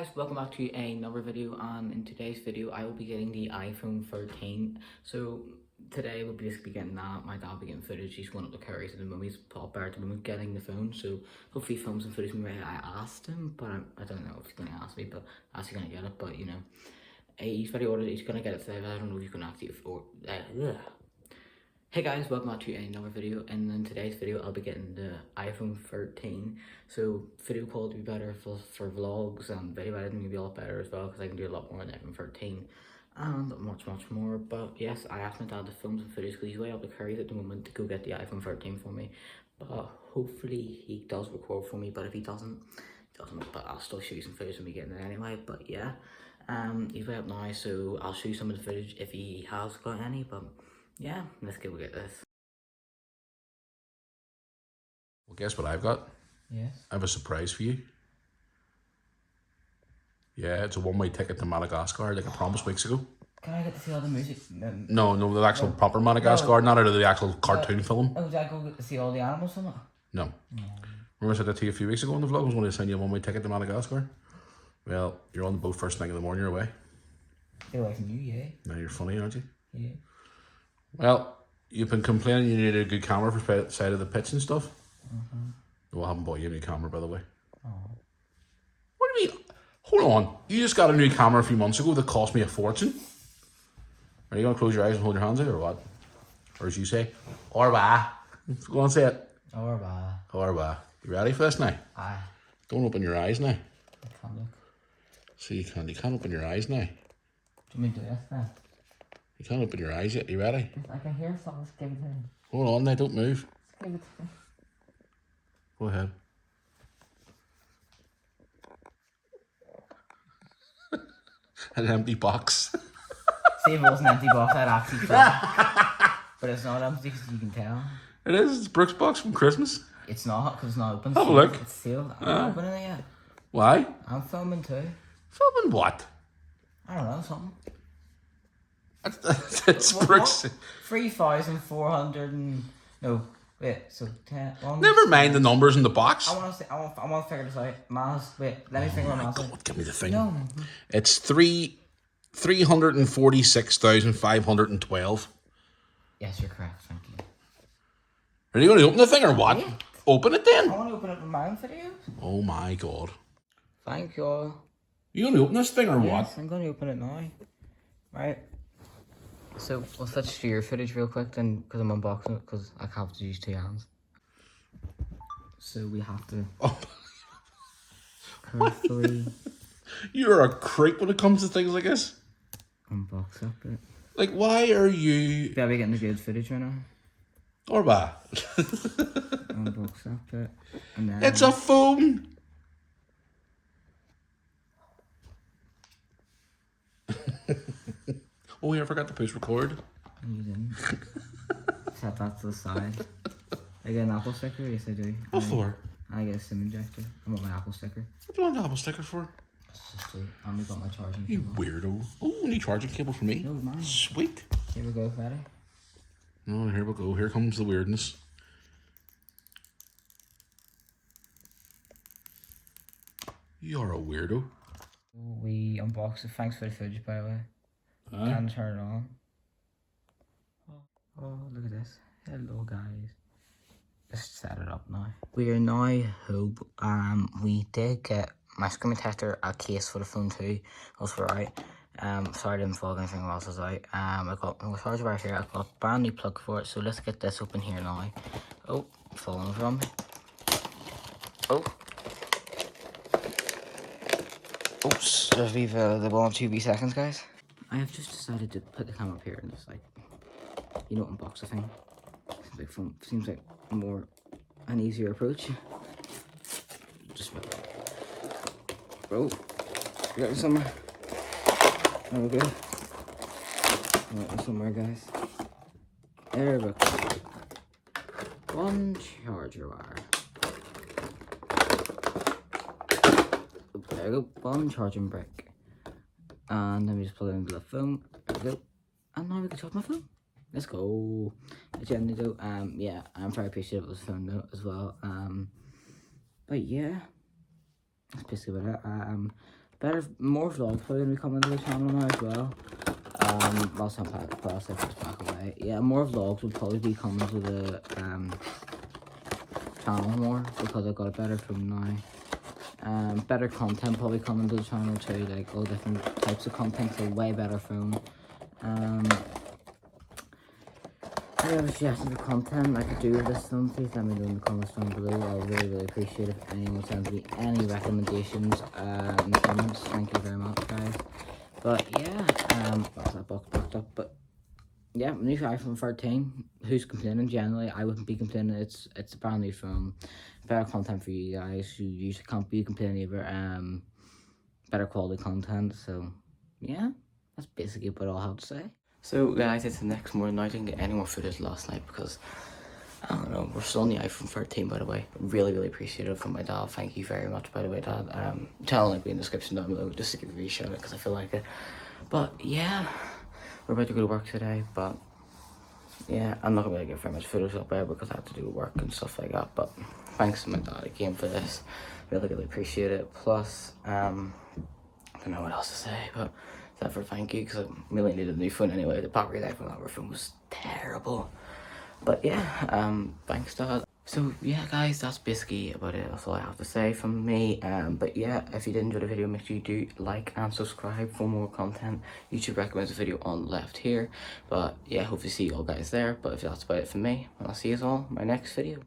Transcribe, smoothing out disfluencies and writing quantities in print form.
Guys, welcome back to another video, and in today's video I will be getting the iPhone 13. So today we'll basically be getting that. My dad will be getting footage. He's going up the Currys at the moment. He's popped out at the moment getting the phone, so hopefully he films some footage. Maybe I asked him, but I don't know if he's going to ask me, but actually going to get it. But you know, he's already ordered it. He's going to get it today. I don't know if he's going to actually afford Hey guys, welcome back to another video, and in today's video I'll be getting the iPhone 13. So video quality will be better for vlogs, and video editing will be a lot better as well because I can do a lot more on the iPhone 13 and much more. But yes, I asked my dad to film some footage because he's way up the Currys at the moment to go get the iPhone 13 for me. But hopefully he does record for me, but if he doesn't, but I'll still show you some footage of me getting it anyway. But yeah, he's way up now, so I'll show you some of the footage if he has got any. But yeah, let's go get this. Well, guess what I've got? Yes. I have a surprise for you. Yeah, it's a one-way ticket to Madagascar, like I promised weeks ago. Can I get to see all the music? No, the actual proper Madagascar, not out of the actual cartoon film. Oh, did I go get to see all the animals in it? No. Remember I said that to you a few weeks ago in the vlog? I was going to send you a one-way ticket to Madagascar. Well, you're on the boat first thing in the morning, you're away. They're away from you, yeah. Now you're funny, aren't you? Yeah. Well, you've been complaining you needed a good camera for side of the pitch and stuff. Well, I haven't bought you a new camera, by the way. What do you mean? Hold on. You just got a new camera a few months ago that cost me a fortune. Are you going to close your eyes and hold your hands out, or what? Or as you say, Orba. Go on, say it. Orba. Orba. You ready for this now? Aye. Don't open your eyes now. I can't look. So you can't open your eyes now. Do you mean do this then? You can't open your eyes yet. You ready? I can hear something. Just give it to me. Hold on now, don't move. Just give it to me. Go ahead. An empty box. See, if it was an empty box, I'd actually try. But it's not empty because you can tell. It is. It's Brooks' box from Christmas. It's not because it's not open. Have a look. It's sealed. I'm not opening it yet. Why? I'm filming too. Filming what? I don't know, something. It's Brooks. 3,400 and... No, wait, so 10... Never mind the numbers in the box. I want to figure this out. Miles, wait, let me figure my maths out. God, give me the thing. No. It's 346,512. Yes, you're correct, thank you. Are you going to open the thing or what? Yeah. Open it then. I want to open up my own videos. Oh my God. Thank you all. You going to open this thing or Yes, what? I'm going to open it now. Right. So, we'll switch to your footage real quick then, because I'm unboxing it, because I have to use two hands. So, we have to carefully You're a creep when it comes to things like this. unbox up it. Like, why are you... Are we getting the good footage right now? Orba. Unbox up it. And then... It's a phone. Oh yeah, I forgot to push record. You didn't. Set that to the side. I get an Apple sticker? Yes, I do. What for? I get a SIM injector. I want my Apple sticker. What do you want the Apple sticker for? It's just sweet. And we got my charging You cable. weirdo. Oh, new charging cable for me. No, mine. Sweet. Here we go, ready? Oh, here we go. Here comes the weirdness. You're a weirdo. We unboxed it. Thanks for the footage, by the way. Can turn it on. Oh, look at this. Hello, guys. Just set it up now. We are now home. We did get my screen protector, a case for the phone too. Those were right. Sorry I didn't vlog anything else was out. I got my charger right here. I got a brand new plug for it. So let's get this open here now. Oh, falling from me. Oh. Oops, just leave the ball in 2 seconds, guys. I have just decided to put the camera up here and just like, you know, unbox the thing. Seems like an easier approach. Just bro, we got somewhere. There we go. Got somewhere, guys. There we go. One charger wire. There we go, one charging brick. And then we just plug it into the phone. There we go. And now we can charge my phone. Let's go. Generally though, yeah, I'm very appreciative of this phone though as well. But yeah, that's basically about it. more vlogs probably gonna be coming to the channel now as well. Last time plus I was back away. Yeah, more vlogs will probably be coming to the channel more because I've got a better phone now. Better content probably coming to the channel too, like all different types of content, so way better phone. If you have suggestions for content I could do with this film, please let me know in the comments down below. I'll really appreciate it if anyone sends me any recommendations in the comments. Thank you very much, guys. But yeah, that's that box backed up. But yeah, new iPhone 13. Who's complaining? Generally, I wouldn't be complaining. It's a brand new phone. Better content for you guys who usually can't be complaining either. Better quality content. So yeah, that's basically what I'll have to say. So guys, it's the next morning now. I didn't get any more footage last night because, I don't know, we're still on the iPhone 13 by the way. Really appreciate it from my dad. Thank you very much by the way, Dad. Channel link will be in the description down below just to give you a shout out because I feel like it. But yeah, we're about to go to work today, but yeah, I'm not gonna be able to get very much footage up there because I have to do work and stuff like that. But thanks to my dad again for this. Really appreciate it. Plus, I don't know what else to say, but except for thank you because I really needed a new phone anyway. The battery life on that phone was terrible. But yeah, thanks Dad. So yeah guys, that's basically about it. That's all I have to say from me. But yeah, if you did enjoy the video, make sure you do like and subscribe for more content. YouTube recommends a video on the left here. But yeah, hope to see you all guys there. But if that's about it for me, I'll see you all in my next video.